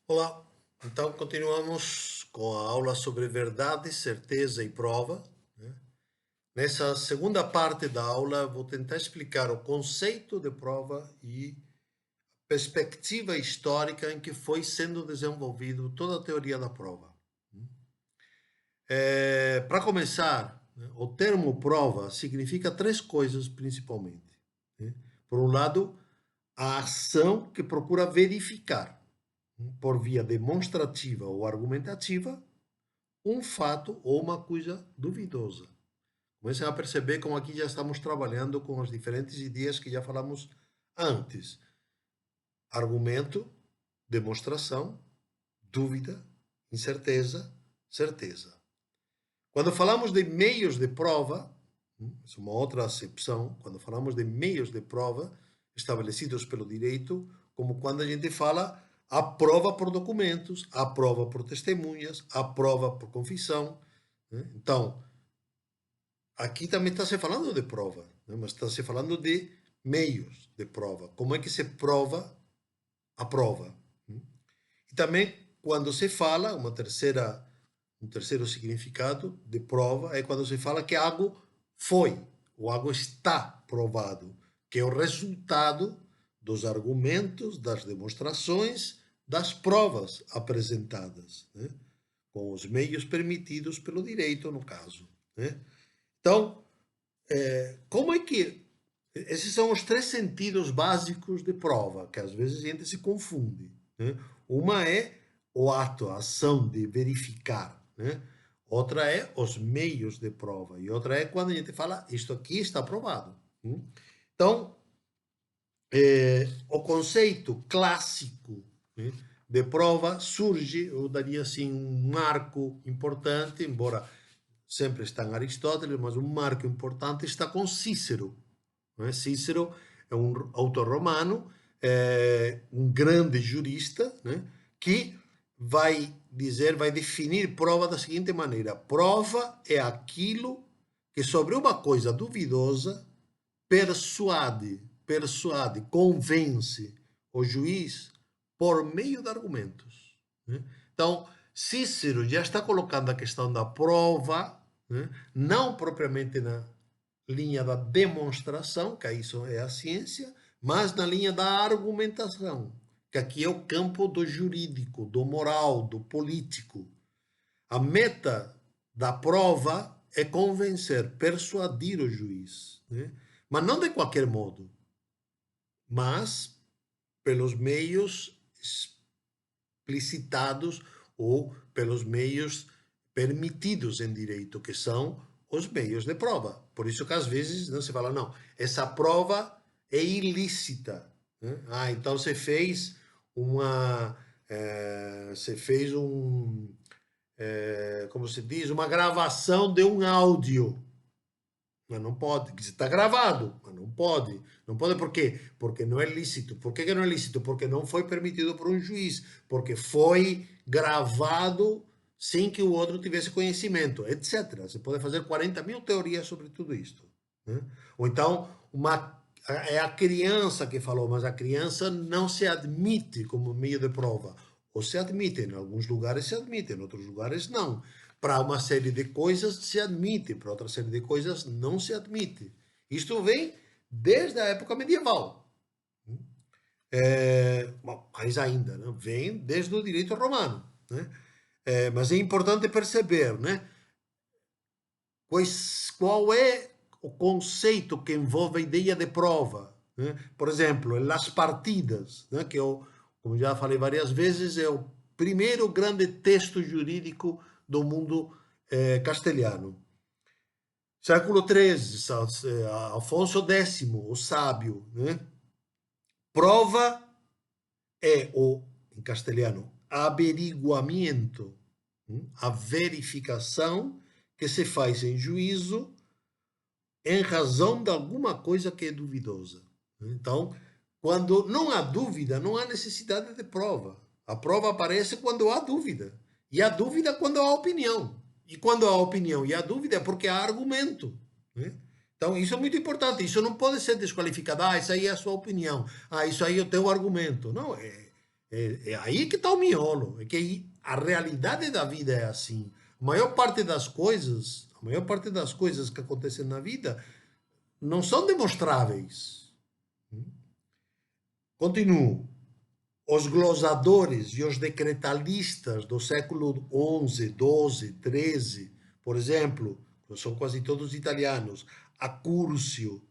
Olá, então continuamos com a aula sobre verdade, certeza e prova, né? Nessa segunda parte da aula, vou tentar explicar o conceito de prova e perspectiva histórica em que foi sendo desenvolvido toda a teoria da prova. Para começar, né, o termo prova significa três coisas principalmente, né? Por um lado, a ação que procura verificar, por via demonstrativa ou argumentativa, um fato ou uma coisa duvidosa. Comecem a perceber como aqui já estamos trabalhando com as diferentes ideias que já falamos antes: argumento, demonstração, dúvida, incerteza, certeza. Quando falamos de meios de prova, essa é uma outra acepção, quando falamos de meios de prova estabelecidos pelo direito, como quando a gente fala a prova por documentos, a prova por testemunhas, a prova por confissão, né? Então, aqui também está se falando de prova, né? Mas está se falando de meios de prova. Como é que se prova a prova? Né? E também, quando se fala, um terceiro significado de prova é quando se fala que algo foi, ou algo está provado, que é o resultado dos argumentos, das demonstrações, das provas apresentadas, né? Com os meios permitidos pelo direito, no caso, né? Então, como é que. Esses são os três sentidos básicos de prova, que às vezes a gente se confunde, né? Uma é o ato, a ação de verificar, né? Outra é os meios de prova. E outra é quando a gente fala, isto aqui está provado. Né? Então, o conceito clássico, né, de prova surge, eu daria assim um marco importante, embora sempre está em Aristóteles, mas um marco importante está com Cícero. Né? Cícero é um autor romano, um grande jurista, né, que vai dizer, vai definir prova da seguinte maneira: prova é aquilo que sobre uma coisa duvidosa persuade, convence o juiz por meio de argumentos. Né? Então, Cícero já está colocando a questão da prova, né, não propriamente na linha da demonstração, que isso é a ciência, mas na linha da argumentação, que aqui é o campo do jurídico, do moral, do político. A meta da prova é convencer, persuadir o juiz, né? Mas não de qualquer modo, mas pelos meios explicitados ou pelos meios permitidos em direito, que são os meios de prova. Por isso que às vezes não se fala, não, essa prova é ilícita. Né? Ah, então você fez uma. Você fez como se diz, uma gravação de um áudio. Mas não pode, está gravado, mas não pode. Não pode por quê? Porque não é lícito. Por que não é lícito? Porque não foi permitido por um juiz, porque foi gravado sem que o outro tivesse conhecimento, etc. Você pode fazer 40 mil teorias sobre tudo isto. Né? Ou então, é a criança que falou, mas a criança não se admite como meio de prova. Ou se admite, em alguns lugares se admite, em outros lugares não. Para uma série de coisas se admite, para outra série de coisas não se admite. Isto vem desde a época medieval. Bom, mais ainda, né? Vem desde o direito romano. Né? Mas é importante perceber, né? Qual é o conceito que envolve a ideia de prova. Né? Por exemplo, nas partidas, né? Que eu, como já falei várias vezes, é o primeiro grande texto jurídico do mundo castelhano. Século XIII, Afonso X, o sábio. Né? Prova é o, em castelhano, averiguamento, a verificação que se faz em juízo em razão de alguma coisa que é duvidosa. Então, quando não há dúvida, não há necessidade de prova. A prova aparece quando há dúvida. E a dúvida quando há opinião. E quando há opinião e há dúvida é porque há argumento. Né? Então, isso é muito importante. Isso não pode ser desqualificado. Ah, isso aí é a sua opinião. Ah, isso aí é o teu argumento. Não, É aí que está o miolo. É que a realidade da vida é assim. A maior parte das coisas que acontecem na vida não são demonstráveis. Continuo. Os glosadores e os decretalistas do século XI, XII, XIII, por exemplo, são quase todos italianos, Accurcio,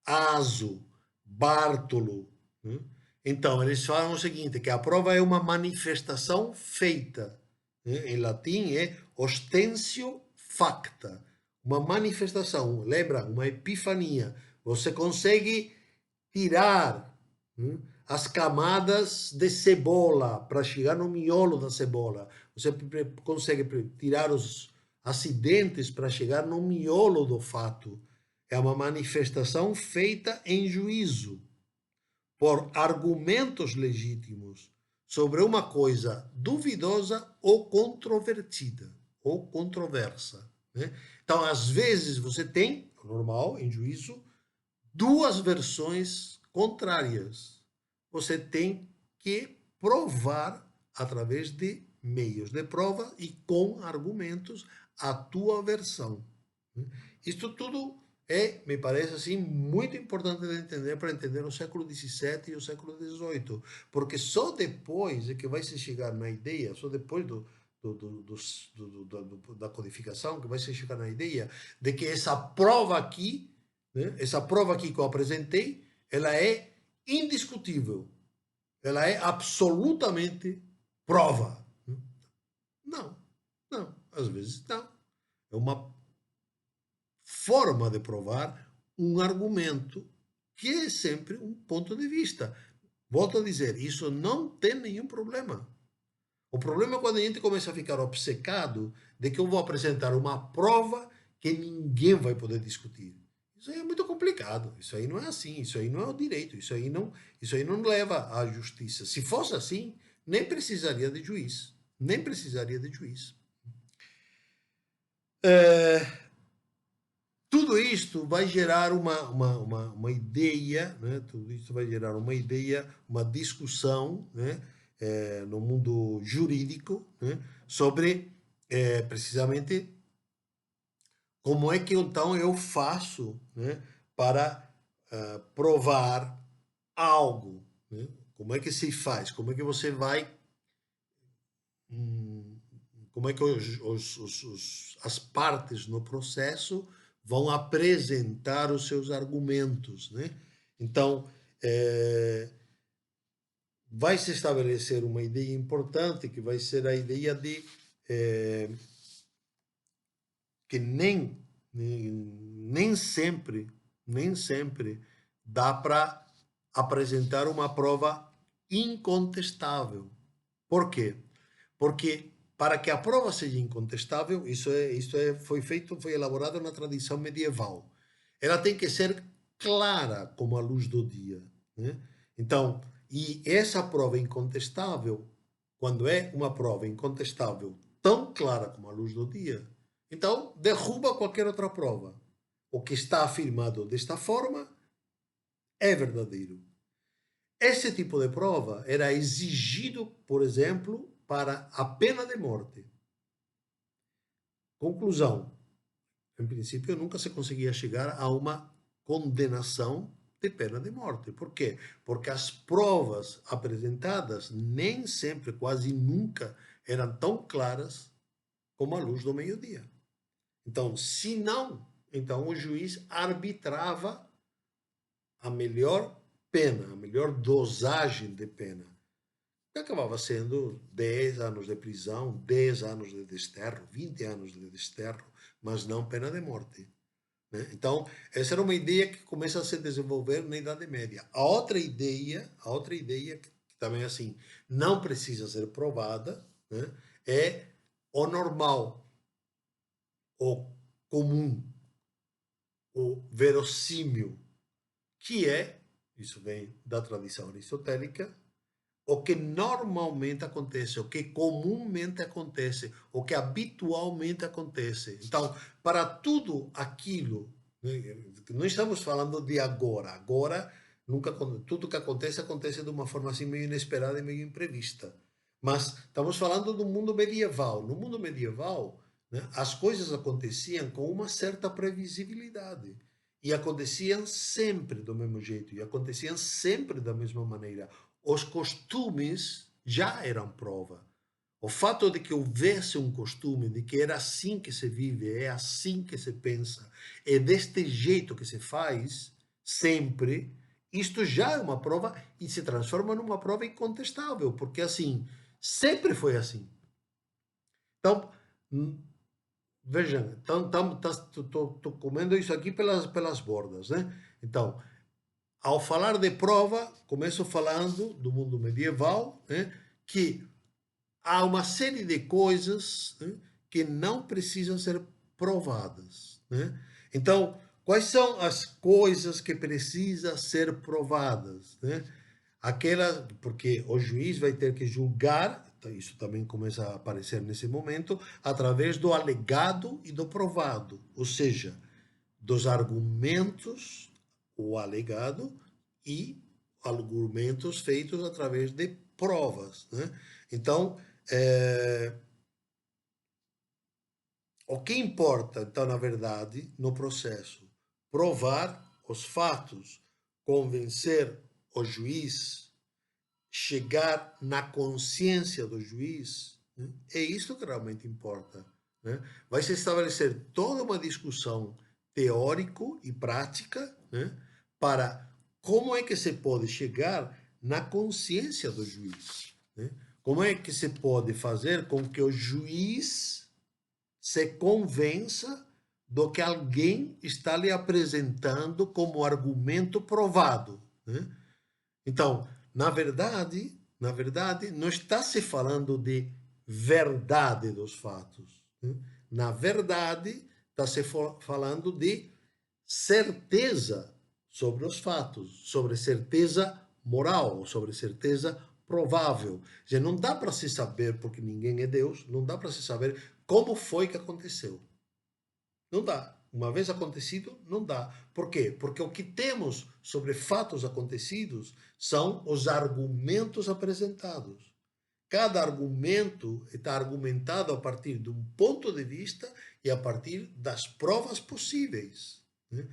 Aso, Bartolo, né? Então, eles falam o seguinte, que a prova é uma manifestação feita, né? Em latim é ostensio facta, uma manifestação, lembra? Uma epifania. Você consegue tirar, né, as camadas de cebola para chegar no miolo da cebola. Você consegue tirar os acidentes para chegar no miolo do fato. É uma manifestação feita em juízo, por argumentos legítimos, sobre uma coisa duvidosa ou controvertida, ou controversa, né? Então, às vezes, você tem, normal, em juízo, duas versões contrárias. Você tem que provar através de meios de prova e com argumentos a tua versão. Isto tudo é, me parece assim, muito importante de entender para entender o século XVII e o século XVIII, porque só depois é que vai se chegar na ideia, só depois da codificação, que vai se chegar na ideia de que essa prova aqui, né, essa prova aqui que eu apresentei, ela é indiscutível, ela é absolutamente prova. Não, não, às vezes não. É uma forma de provar um argumento que é sempre um ponto de vista. Volto a dizer, isso não tem nenhum problema. O problema é quando a gente começa a ficar obcecado de que eu vou apresentar uma prova que ninguém vai poder discutir. Isso aí é muito complicado. Isso aí não é assim. Isso aí não é o direito. Isso aí não leva à justiça. Se fosse assim, nem precisaria de juiz. Nem precisaria de juiz. É, tudo isto vai gerar uma ideia, né? Tudo isso vai gerar uma ideia, uma discussão, né? No mundo jurídico, né? Sobre precisamente como é que então eu faço, né? Para provar algo, né? Como é que se faz? Como é que você vai como é que as partes no processo vão apresentar os seus argumentos, né? Então, vai se estabelecer uma ideia importante, que vai ser a ideia de que nem sempre dá para apresentar uma prova incontestável. Por quê? Porque para que a prova seja incontestável, foi elaborado na tradição medieval. Ela tem que ser clara como a luz do dia, né? Então, e essa prova incontestável, quando é uma prova incontestável tão clara como a luz do dia, então derruba qualquer outra prova. O que está afirmado desta forma é verdadeiro. Esse tipo de prova era exigido, por exemplo, para a pena de morte. Conclusão: em princípio, nunca se conseguia chegar a uma condenação de pena de morte. Por quê? Porque as provas apresentadas nem sempre, quase nunca, eram tão claras como a luz do meio-dia. Então, se não, então o juiz arbitrava a melhor pena, a melhor dosagem de pena. Que acabava sendo 10 anos de prisão, 10 anos de desterro, 20 anos de desterro, mas não pena de morte, né? Então, essa era uma ideia que começa a se desenvolver na Idade Média. A outra ideia que também assim não precisa ser provada, né, é o normal, o comum, o verossímil, que é, isso vem da tradição aristotélica, o que normalmente acontece, o que comumente acontece, o que habitualmente acontece. Então, para tudo aquilo, né, não estamos falando de agora. Agora, Nunca, tudo que acontece, acontece de uma forma assim meio inesperada e meio imprevista. Mas estamos falando do mundo medieval. No mundo medieval, né, as coisas aconteciam com uma certa previsibilidade. E aconteciam sempre do mesmo jeito. E aconteciam sempre da mesma maneira. Os costumes já eram prova. O fato de que houvesse um costume, de que era assim que se vive, é assim que se pensa, é deste jeito que se faz, sempre, isto já é uma prova e se transforma numa prova incontestável, porque assim, sempre foi assim. Então, vejam, estou comendo isso aqui pelas bordas, né? Então, ao falar de prova, começo falando do mundo medieval, né? Que há uma série de coisas, né, que não precisam ser provadas, né? Então, quais são as coisas que precisam ser provadas, né? Aquela, porque o juiz vai ter que julgar, então isso também começa a aparecer nesse momento, através do alegado e do provado, ou seja, dos argumentos, o alegado e argumentos feitos através de provas, né? Então, é, o que importa, então, na verdade, no processo, provar os fatos, convencer o juiz, chegar na consciência do juiz, né? É isso que realmente importa, né? Vai se estabelecer toda uma discussão teórico e prática, né, para como é que se pode chegar na consciência do juiz, né? Como é que se pode fazer com que o juiz se convença do que alguém está lhe apresentando como argumento provado, né? Então, na verdade, não está se falando de verdade dos fatos, né? Na verdade, está se falando de certeza sobre os fatos, sobre certeza moral, sobre certeza provável. Já não dá para se saber, porque ninguém é Deus, não dá para se saber como foi que aconteceu. Não dá. Uma vez acontecido, não dá. Por quê? Porque o que temos sobre fatos acontecidos são os argumentos apresentados. Cada argumento está argumentado a partir de um ponto de vista e a partir das provas possíveis, né?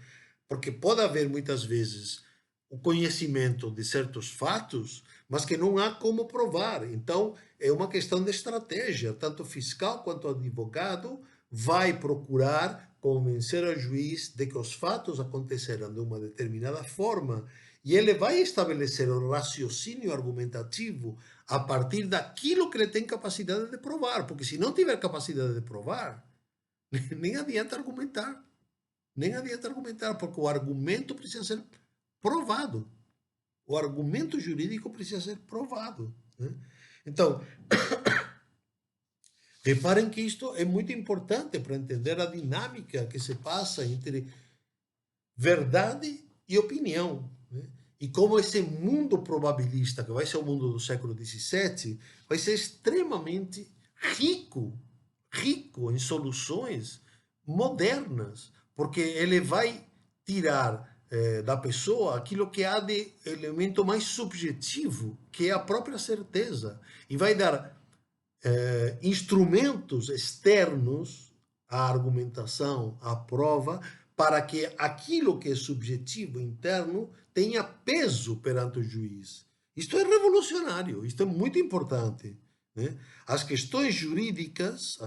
Porque pode haver muitas vezes o conhecimento de certos fatos, mas que não há como provar. Então, é uma questão de estratégia. Tanto o fiscal quanto o advogado vai procurar convencer o juiz de que os fatos aconteceram de uma determinada forma e ele vai estabelecer o raciocínio argumentativo a partir daquilo que ele tem capacidade de provar, porque se não tiver capacidade de provar, nem adianta argumentar. Nem adianta argumentar, porque o argumento precisa ser provado. O argumento jurídico precisa ser provado, né? Então, reparem que isto é muito importante para entender a dinâmica que se passa entre verdade e opinião, né? E como esse mundo probabilista, que vai ser o mundo do século XVII, vai ser extremamente rico, rico em soluções modernas, porque ele vai tirar da pessoa aquilo que há de elemento mais subjetivo, que é a própria certeza, e vai dar instrumentos externos à argumentação, à prova, para que aquilo que é subjetivo interno tenha peso perante o juiz. Isto é revolucionário, isto é muito importante, né? As questões jurídicas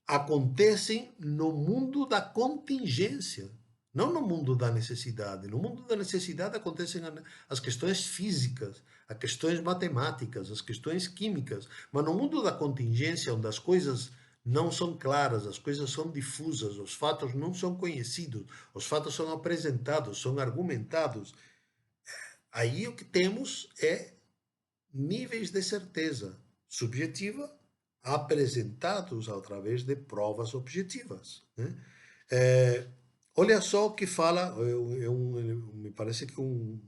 acontecem no mundo da contingência, não no mundo da necessidade. No mundo da necessidade acontecem as questões físicas, as questões matemáticas, as questões químicas, mas no mundo da contingência, onde as coisas não são claras, as coisas são difusas, os fatos não são conhecidos, os fatos são apresentados, são argumentados, aí o que temos é níveis de certeza subjetiva apresentados através de provas objetivas, né? É, olha só o que fala, me parece que é um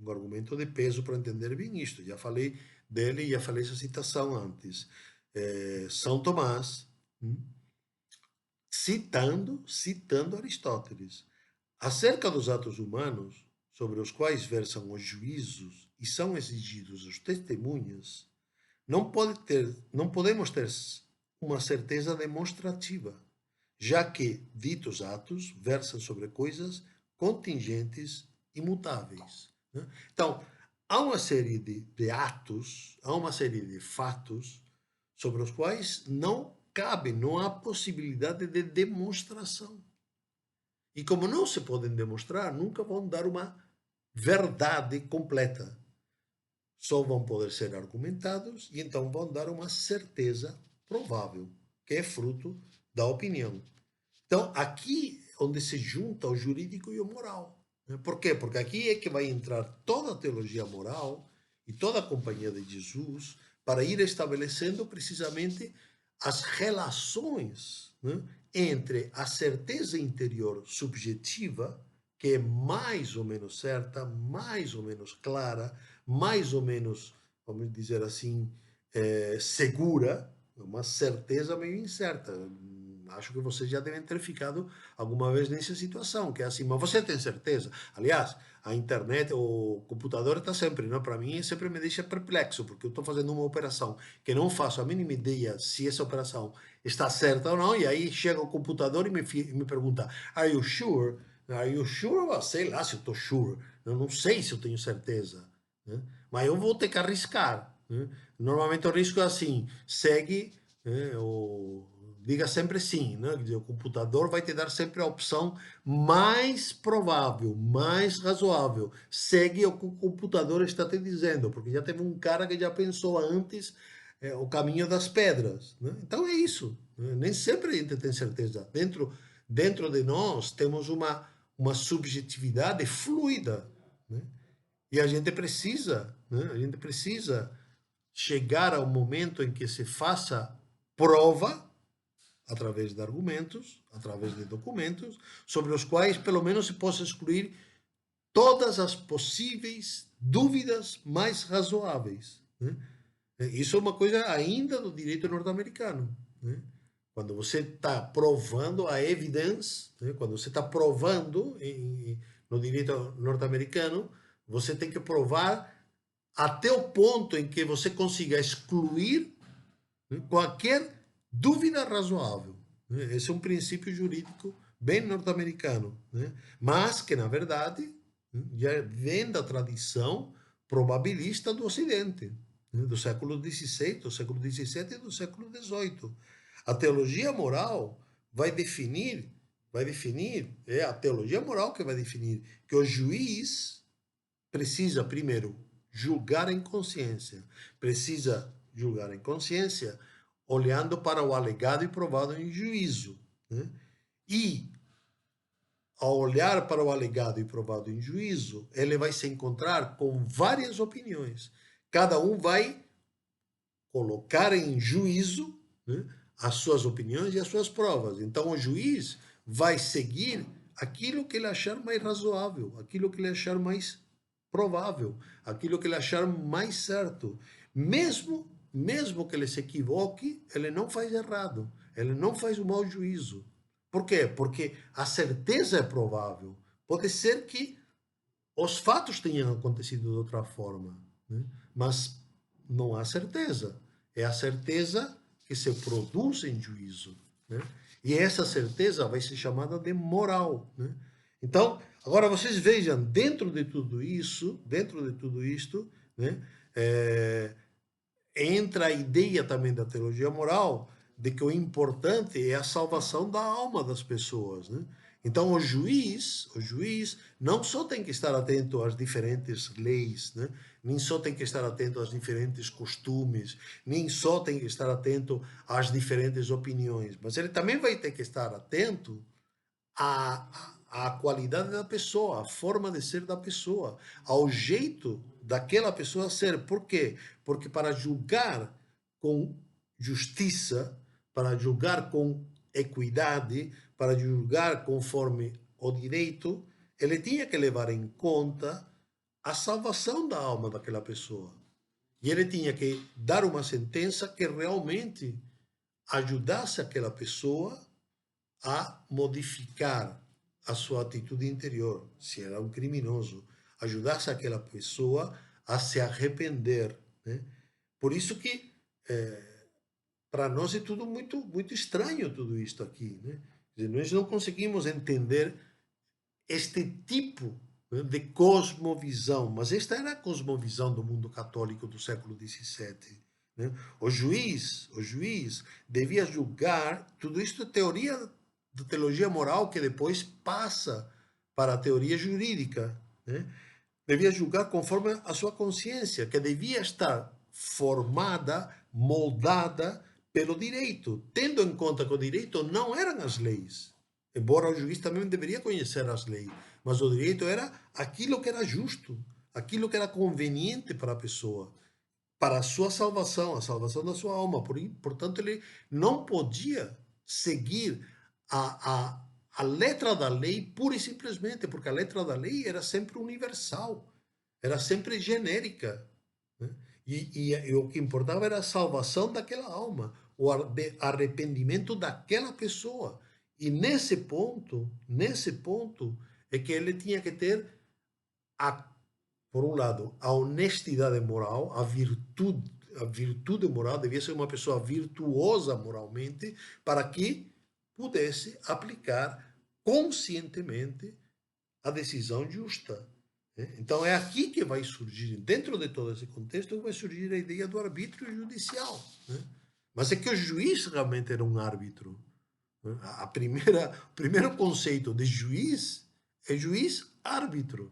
argumento de peso para entender bem isto. Já falei dele, já falei essa citação antes. São Tomás, citando Aristóteles. Acerca dos atos humanos, sobre os quais versam os juízos e são exigidos os testemunhas, não podemos ter uma certeza demonstrativa, já que ditos atos versam sobre coisas contingentes e mutáveis. Né? Então, há uma série de atos, há uma série de fatos sobre os quais não cabe, não há possibilidade de demonstração. E como não se podem demonstrar, nunca vão dar uma verdade completa. Só vão poder ser argumentados e então vão dar uma certeza provável, que é fruto da opinião. Então, aqui onde se junta o jurídico e o moral. Por quê? Porque aqui é que vai entrar toda a teologia moral e toda a companhia de Jesus para ir estabelecendo precisamente as relações, né, entre a certeza interior subjetiva, que é mais ou menos certa, mais ou menos clara, mais ou menos, vamos dizer assim, segura, uma certeza meio incerta. Acho que vocês já devem ter ficado alguma vez nessa situação, que é assim, mas você tem certeza? Aliás, a internet, o computador está sempre, não? Para mim, sempre me deixa perplexo, porque eu estou fazendo uma operação que não faço a mínima ideia se essa operação está certa ou não, e aí chega o computador e me pergunta, Are you sure? Are you sure? Eu sei lá se eu estou sure. Eu não sei se eu tenho certeza, né? Mas eu vou ter que arriscar, né? Normalmente o risco é assim, segue, né, diga sempre sim, né? Quer dizer, o computador vai te dar sempre a opção mais provável, mais razoável. Segue o que o computador está te dizendo, porque já teve um cara que já pensou antes o caminho das pedras, né? Então é isso, né? Nem sempre a gente tem certeza. Dentro de nós temos uma subjetividade fluida, né? E a gente precisa chegar ao momento em que se faça prova através de argumentos, através de documentos, sobre os quais pelo menos se possa excluir todas as possíveis dúvidas mais razoáveis, né? Isso é uma coisa ainda do direito norte-americano, né? Quando você está provando a evidence, né? Quando você está provando no direito norte-americano, você tem que provar até o ponto em que você consiga excluir, né, qualquer dúvida razoável, né? Esse é um princípio jurídico bem norte-americano, né? Mas que, na verdade, né, já vem da tradição probabilista do Ocidente, né, do século XVI, do século XVII e do século XVIII. A teologia moral é a teologia moral que vai definir que o juiz precisa, primeiro, julgar em consciência. Precisa julgar em consciência olhando para o alegado e provado em juízo, né? E, ao olhar para o alegado e provado em juízo, ele vai se encontrar com várias opiniões. Cada um vai colocar em juízo, né, as suas opiniões e as suas provas. Então, o juiz vai seguir aquilo que ele achar mais razoável, aquilo que ele achar mais provável, aquilo que ele achar mais certo. Mesmo que ele se equivoque, ele não faz errado, ele não faz o mau juízo. Por quê? Porque a certeza é provável. Pode ser que os fatos tenham acontecido de outra forma, né? Mas não há certeza. É a certeza que se produz em juízo, né? E essa certeza vai ser chamada de moral, né? Então, agora vocês vejam, dentro de tudo isto, né, entra a ideia também da teologia moral de que o importante é a salvação da alma das pessoas, né? Então o juiz não só tem que estar atento às diferentes leis, né? Nem só tem que estar atento aos diferentes costumes, nem só tem que estar atento às diferentes opiniões, mas ele também vai ter que estar atento à qualidade da pessoa, à forma de ser da pessoa, ao jeito daquela pessoa ser. Por quê? Porque para julgar com justiça, para julgar com equidade, para julgar conforme o direito, ele tinha que levar em conta a salvação da alma daquela pessoa. E ele tinha que dar uma sentença que realmente ajudasse aquela pessoa a modificar a sua atitude interior, se era um criminoso, ajudasse aquela pessoa a se arrepender, né? Por isso que para nós é tudo muito estranho tudo isto aqui, né? Nós não conseguimos entender este tipo, né, de cosmovisão, mas esta era a cosmovisão do mundo católico do século XVII. Né? O juiz devia julgar, tudo isto é teoria da teologia moral que depois passa para a teoria jurídica, né? Devia julgar conforme a sua consciência, que devia estar formada, moldada pelo direito, tendo em conta que o direito não eram as leis, embora o juiz também deveria conhecer as leis, mas o direito era aquilo que era justo, aquilo que era conveniente para a pessoa, para a sua salvação, a salvação da sua alma. Portanto, ele não podia seguir a letra da lei pura e simplesmente, porque a letra da lei era sempre universal, era sempre genérica, né? E o que importava era a salvação daquela alma, o arrependimento daquela pessoa. E nesse ponto, é que ele tinha que ter, a, por um lado, a honestidade moral, a virtude moral, devia ser uma pessoa virtuosa moralmente, para que pudesse aplicar conscientemente a decisão justa, né? Então é aqui que vai surgir, dentro de todo esse contexto, vai surgir a ideia do arbítrio judicial, né? Mas é que o juiz realmente era um árbitro, né? O primeiro conceito de juiz é juiz-árbitro.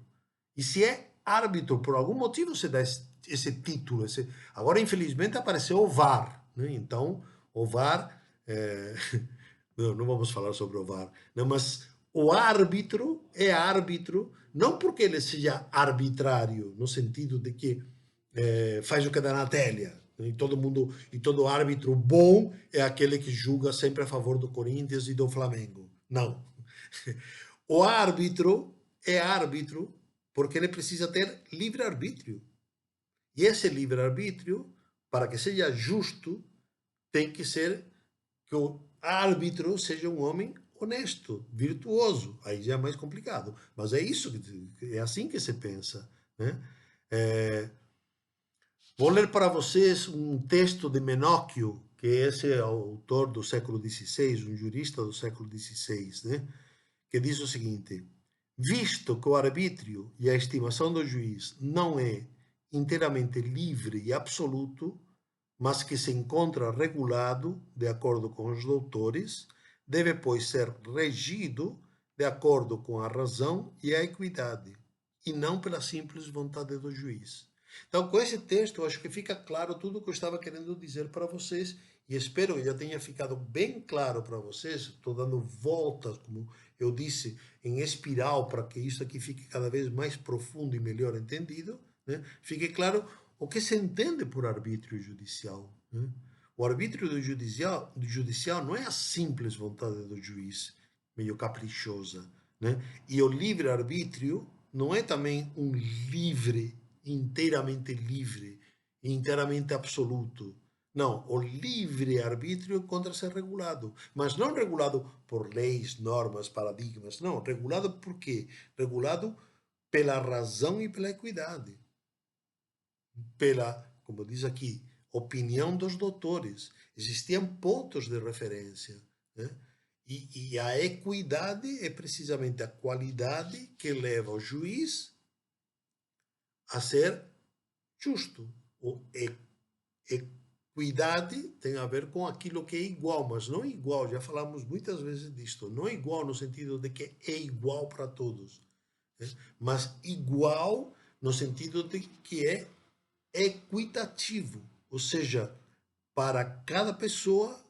E se é árbitro, por algum motivo você dá esse título. Agora, infelizmente, apareceu o VAR, né? Então, o VAR... não vamos falar sobre o VAR, né? Mas o árbitro é árbitro, não porque ele seja arbitrário, no sentido de que faz o que dá na telha, né? E todo árbitro bom é aquele que julga sempre a favor do Corinthians e do Flamengo. Não. O árbitro é árbitro porque ele precisa ter livre-arbítrio. E esse livre-arbítrio, para que seja justo, tem que ser que o árbitro seja um homem honesto, virtuoso. Aí já é mais complicado. Mas é isso, é assim que se pensa, né? É, vou ler para vocês um texto de Menóquio, que esse é autor do século XVI, um jurista do século XVI, né? Que diz o seguinte: visto que o arbítrio e a estimação do juiz não é inteiramente livre e absoluto, mas que se encontra regulado de acordo com os doutores, deve, pois, ser regido de acordo com a razão e a equidade, e não pela simples vontade do juiz. Então, com esse texto, eu acho que fica claro tudo o que eu estava querendo dizer para vocês, e espero que já tenha ficado bem claro para vocês. Estou dando voltas, como eu disse, em espiral, para que isso aqui fique cada vez mais profundo e melhor entendido, né? Fique claro o que se entende por arbítrio judicial, né? O arbítrio do judicial não é a simples vontade do juiz, meio caprichosa, né? E o livre-arbítrio não é também um livre, inteiramente absoluto. Não, o livre-arbítrio encontra-se regulado, mas não regulado por leis, normas, paradigmas, não, regulado por quê? Regulado pela razão e pela equidade, pela, como diz aqui, opinião dos doutores. Existiam pontos de referência, né? E a equidade é precisamente a qualidade que leva o juiz a ser justo. O equidade tem a ver com aquilo que é igual, mas não igual, já falamos muitas vezes disto, não igual no sentido de que é igual para todos, né? Mas igual no sentido de que é equitativo, ou seja, para cada pessoa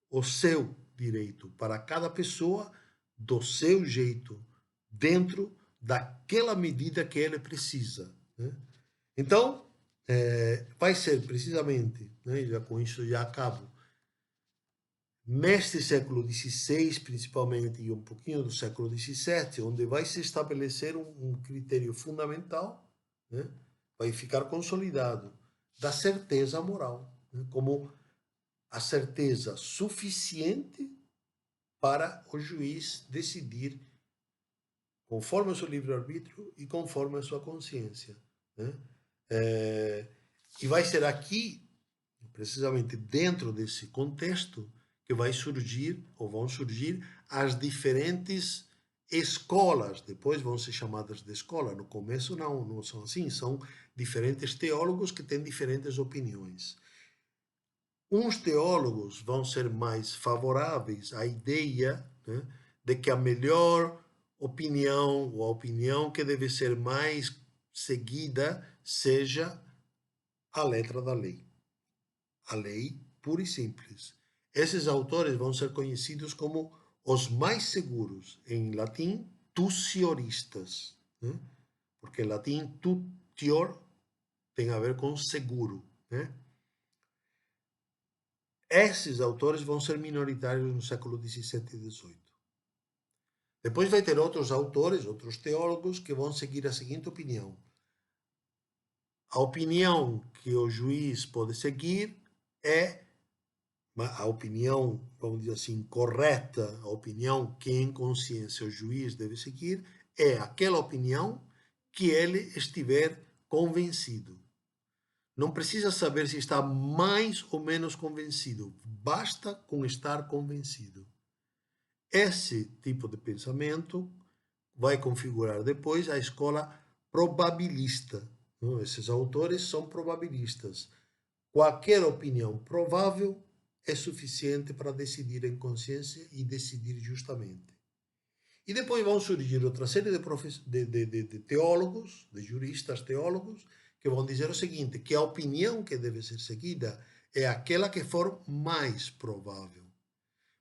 o seu direito, para cada pessoa do seu jeito, dentro daquela medida que ele precisa, né? Então, vai ser precisamente, né, já com isso já acabo, neste século XVI, principalmente, e um pouquinho do século XVII, onde vai se estabelecer um critério fundamental, né, vai ficar consolidado, da certeza moral, né, como a certeza suficiente para o juiz decidir conforme o seu livre-arbítrio e conforme a sua consciência, né? E vai ser aqui, precisamente dentro desse contexto, que vai surgir, ou vão surgir, as diferentes escolas. Depois vão ser chamadas de escola. No começo não são assim, são diferentes teólogos que têm diferentes opiniões. Uns teólogos vão ser mais favoráveis à ideia, né, de que a melhor opinião, ou a opinião que deve ser mais seguida, seja a letra da lei. A lei pura e simples. Esses autores vão ser conhecidos como os mais seguros, em latim, tucioristas, né? Porque em latim, tutior tem a ver com seguro, né? Esses autores vão ser minoritários no século XVII e XVIII. Depois vai ter outros autores, outros teólogos, que vão seguir a seguinte opinião. A opinião que o juiz pode seguir é a opinião, vamos dizer assim, correta, a opinião que em consciência o juiz deve seguir, é aquela opinião que ele estiver convencido. Não precisa saber se está mais ou menos convencido, basta com estar convencido. Esse tipo de pensamento vai configurar depois a escola probabilista. Esses autores são probabilistas. Qualquer opinião provável é suficiente para decidir em consciência e decidir justamente. E depois vão surgir outra série de teólogos, de juristas teólogos, que vão dizer o seguinte, que a opinião que deve ser seguida é aquela que for mais provável.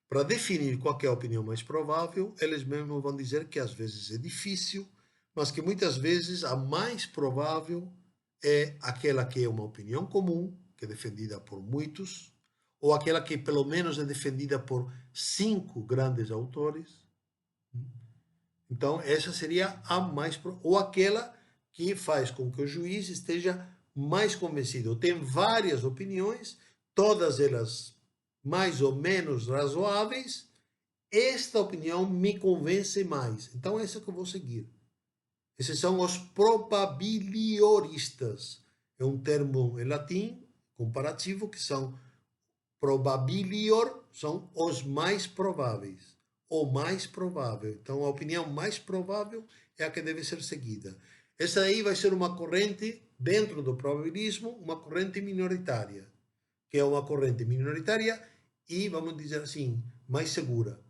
Para definir qual é a opinião mais provável, eles mesmos vão dizer que às vezes é difícil, mas que muitas vezes a mais provável é aquela que é uma opinião comum, que é defendida por muitos, ou aquela que pelo menos é defendida por 5 grandes autores. Então, essa seria a mais... Ou aquela que faz com que o juiz esteja mais convencido. Tem várias opiniões, todas elas mais ou menos razoáveis. Esta opinião me convence mais. Então, essa que eu vou seguir. Esses são os probabilioristas. É um termo em latim comparativo que são probabilior, são os mais prováveis. O mais provável. Então, a opinião mais provável é a que deve ser seguida. Essa aí vai ser uma corrente, dentro do probabilismo, uma corrente minoritária, que é uma corrente minoritária e, vamos dizer assim, mais segura.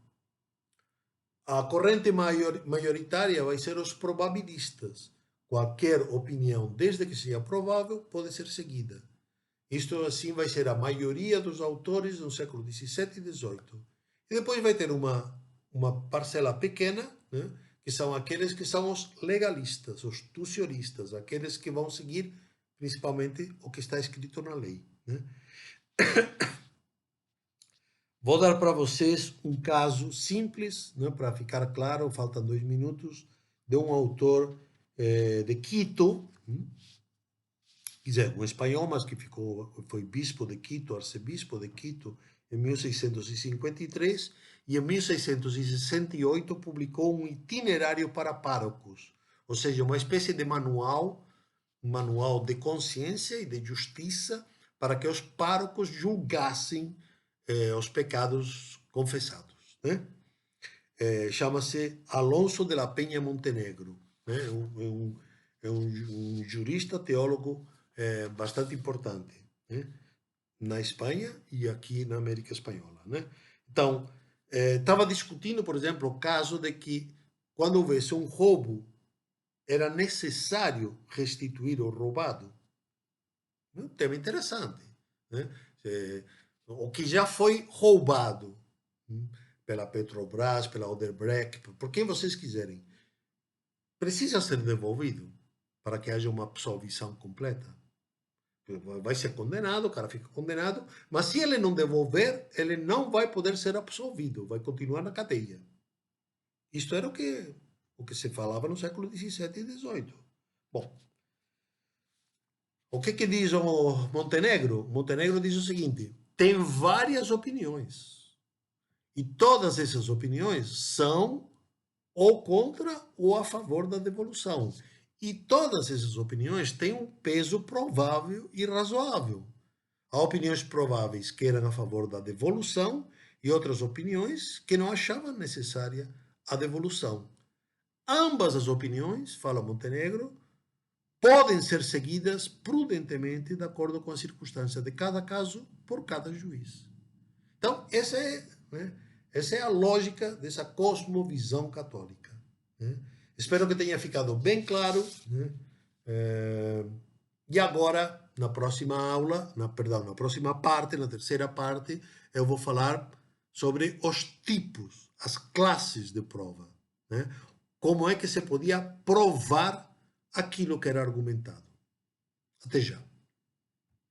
A corrente maioritária vai ser os probabilistas. Qualquer opinião, desde que seja provável, pode ser seguida. Isto assim vai ser a maioria dos autores no século XVII e XVIII. E depois vai ter uma parcela pequena, né, que são aqueles que são os legalistas, os tucioristas, aqueles que vão seguir principalmente o que está escrito na lei, né? Vou dar para vocês um caso simples, né, para ficar claro, faltam 2 minutos, de um autor de Quito, quer dizer, um espanhol, mas que foi bispo de Quito, arcebispo de Quito, em 1653, e em 1668 publicou um itinerário para párocos, ou seja, uma espécie de manual, um manual de consciência e de justiça para que os párocos julgassem os pecados confessados, né? Chama-se Alonso de la Peña Montenegro, né? É um jurista, teólogo bastante importante, né? Na Espanha e aqui na América Espanhola, né? Então, estava discutindo, por exemplo, o caso de que quando houvesse um roubo, era necessário restituir o roubado. Um tema interessante, né? O que já foi roubado pela Petrobras, pela Odebrecht, por quem vocês quiserem, precisa ser devolvido para que haja uma absolvição completa. Vai ser condenado, o cara fica condenado, mas se ele não devolver, ele não vai poder ser absolvido, vai continuar na cadeia. Isto era o que se falava no século XVII e XVIII. Bom, o que diz o Montenegro? Montenegro diz o seguinte: tem várias opiniões. E todas essas opiniões são ou contra ou a favor da devolução. E todas essas opiniões têm um peso provável e razoável. Há opiniões prováveis que eram a favor da devolução e outras opiniões que não achavam necessária a devolução. Ambas as opiniões, fala Montenegro, podem ser seguidas prudentemente de acordo com a circunstância de cada caso por cada juiz. Então, essa é a lógica dessa cosmovisão católica. Né? Espero que tenha ficado bem claro. Né? E agora, na próxima aula, na próxima parte, na terceira parte, eu vou falar sobre os tipos, as classes de prova. Né? Como é que se podia provar aquilo que era argumentado. Até já.